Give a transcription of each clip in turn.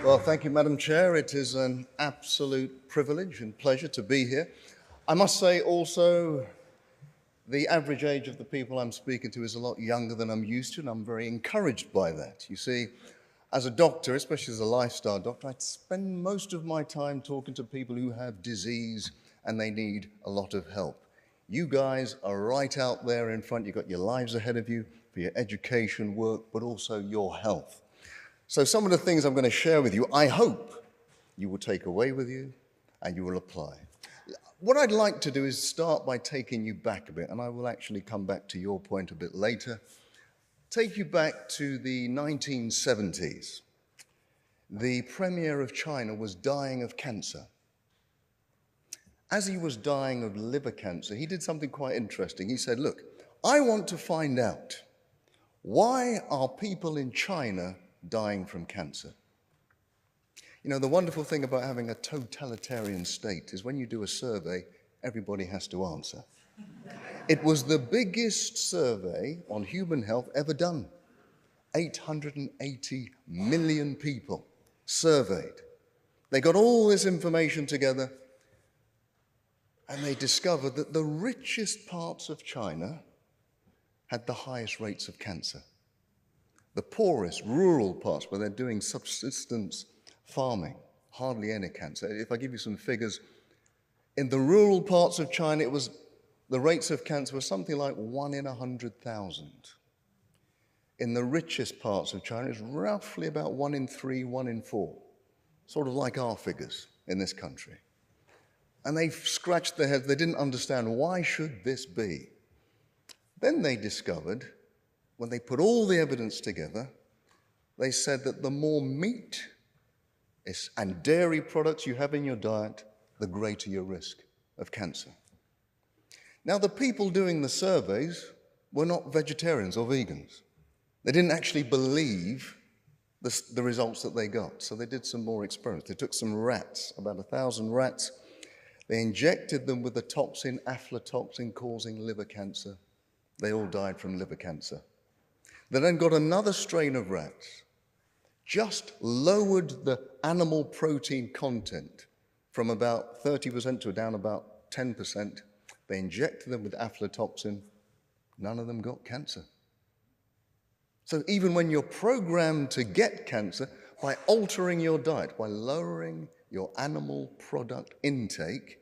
Well, thank you, Madam Chair. It is an absolute privilege and pleasure to be here. I must say also, the average age of the people I'm speaking to is a lot younger than I'm used to, and I'm very encouraged by that. You see, as a doctor, especially as a lifestyle doctor, I spend most of my time talking to people who have disease and they need a lot of help. You guys are right out there in front. You've got your lives ahead of you for your education, work, but also your health. So some of the things I'm going to share with you, I hope you will take away with you and you will apply. What I'd like to do is start by taking you back a bit, and I will actually come back to your point a bit later. Take you back to the 1970s. The Premier of China was dying of cancer. As he was dying of liver cancer, he did something quite interesting. He said, look, I want to find out, why are people in China dying from cancer? You know, the wonderful thing about having a totalitarian state is when you do a survey, everybody has to answer. It was the biggest survey on human health ever done. 880 million people surveyed. They got all this information together and they discovered that the richest parts of China had the highest rates of cancer. The poorest, rural parts where they're doing subsistence farming, hardly any cancer. If I give you some figures, in the rural parts of China, the rates of cancer were something like 1 in 100,000. In the richest parts of China, it's roughly about 1 in 3, 1 in 4, sort of like our figures in this country. And they scratched their heads. They didn't understand, why should this be? Then they discovered, when they put all the evidence together, they said that the more meat and dairy products you have in your diet, the greater your risk of cancer. Now, the people doing the surveys were not vegetarians or vegans. They didn't actually believe the results that they got, so they did some more experiments. They took some rats, about 1,000 rats. They injected them with the toxin, aflatoxin, causing liver cancer. They all died from liver cancer. They then got another strain of rats, just lowered the animal protein content from about 30% to down about 10%. They injected them with aflatoxin. None of them got cancer. So even when you're programmed to get cancer, by altering your diet, by lowering your animal product intake,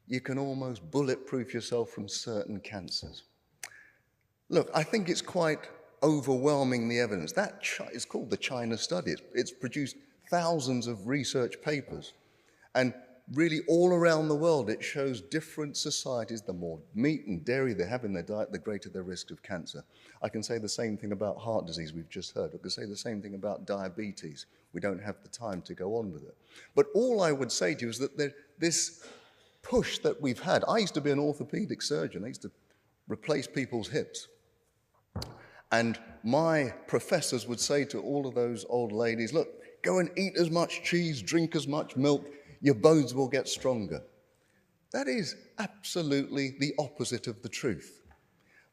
you can almost bulletproof yourself from certain cancers. Look, I think it's quite overwhelming, the evidence. That is called the China study. It's produced thousands of research papers. And really all around the world, it shows different societies, the more meat and dairy they have in their diet, the greater their risk of cancer. I can say the same thing about heart disease we've just heard. I can say the same thing about diabetes. We don't have the time to go on with it. But all I would say to you is that this push that we've had, I used to be an orthopedic surgeon. I used to replace people's hips. And my professors would say to all of those old ladies, look, go and eat as much cheese, drink as much milk, your bones will get stronger. That is absolutely the opposite of the truth.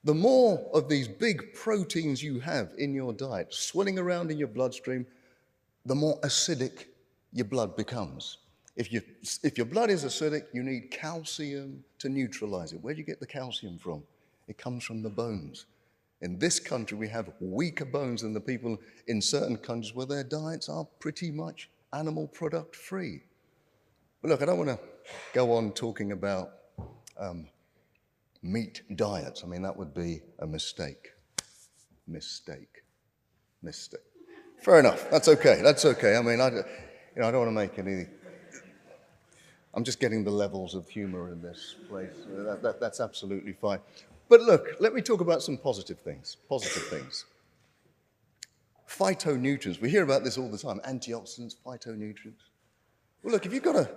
The more of these big proteins you have in your diet, swirling around in your bloodstream, the more acidic your blood becomes. If your blood is acidic, you need calcium to neutralize it. Where do you get the calcium from? It comes from the bones. In this country, we have weaker bones than the people in certain countries where their diets are pretty much animal product free. But look, I don't want to go on talking about meat diets. I mean, that would be a mistake. Mistake. Fair enough. That's okay. That's okay. I mean, I don't want to make any... I'm just getting the levels of humor in this place. That's absolutely fine. But look, let me talk about some positive things. Phytonutrients. We hear about this all the time. Antioxidants, phytonutrients. Well, look, if you've got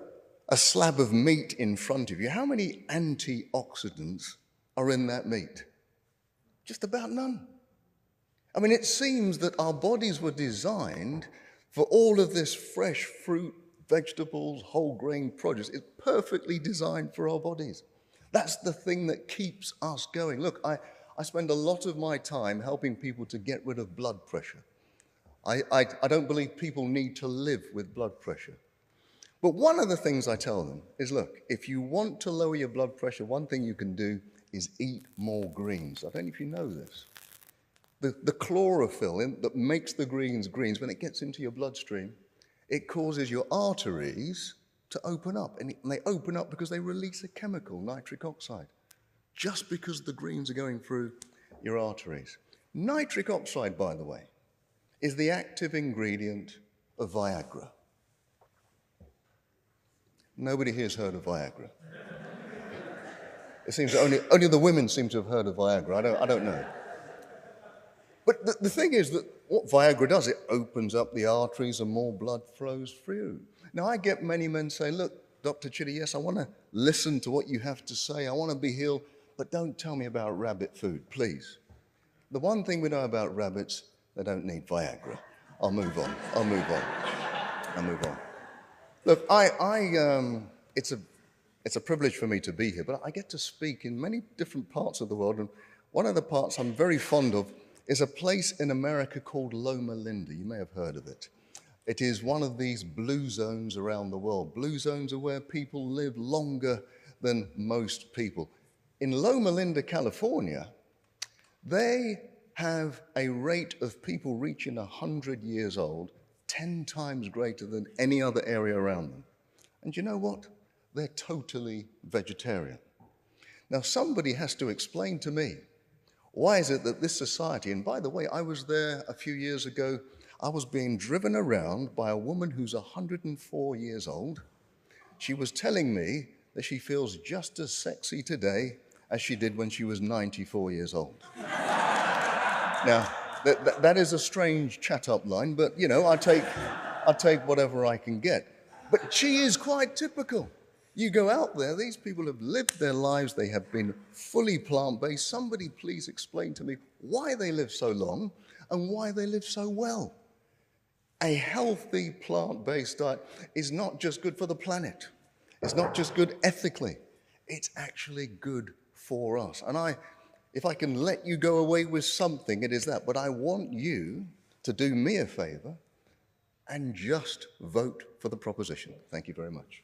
a slab of meat in front of you, how many antioxidants are in that meat? Just about none. I mean, it seems that our bodies were designed for all of this fresh fruit, vegetables, whole grain produce. It's perfectly designed for our bodies. That's the thing that keeps us going. Look, I spend a lot of my time helping people to get rid of blood pressure. I don't believe people need to live with blood pressure. But one of the things I tell them is, look, if you want to lower your blood pressure, one thing you can do is eat more greens. I don't know if you know this. The chlorophyll that makes the greens, when it gets into your bloodstream, it causes your arteries to open up. And they open up because they release a chemical, nitric oxide, just because the greens are going through your arteries. Nitric oxide, by the way, is the active ingredient of Viagra. Nobody here's heard of Viagra. It seems that only the women seem to have heard of Viagra. I don't know. But the thing is that what Viagra does, it opens up the arteries and more blood flows through. Now, I get many men say, look, Dr. Chidi, yes, I want to listen to what you have to say. I want to be healed, but don't tell me about rabbit food, please. The one thing we know about rabbits, they don't need Viagra. I'll move on. Look, it's a privilege for me to be here, but I get to speak in many different parts of the world, and one of the parts I'm very fond of is a place in America called Loma Linda. You may have heard of it. It is one of these blue zones around the world. Blue zones are where people live longer than most people. In Loma Linda, California, they have a rate of people reaching 100 years old 10 times greater than any other area around them. And you know what? They're totally vegetarian. Now, somebody has to explain to me, why is it that this society, and by the way, I was there a few years ago, I was being driven around by a woman who's 104 years old. She was telling me that she feels just as sexy today as she did when she was 94 years old. Now, that is a strange chat-up line, but, you know, I take whatever I can get. But she is quite typical. You go out there, these people have lived their lives, they have been fully plant-based. Somebody please explain to me why they live so long and why they live so well. A healthy plant-based diet is not just good for the planet. It's not just good ethically. It's actually good for us. And if I can let you go away with something, it is that. But I want you to do me a favor and just vote for the proposition. Thank you very much.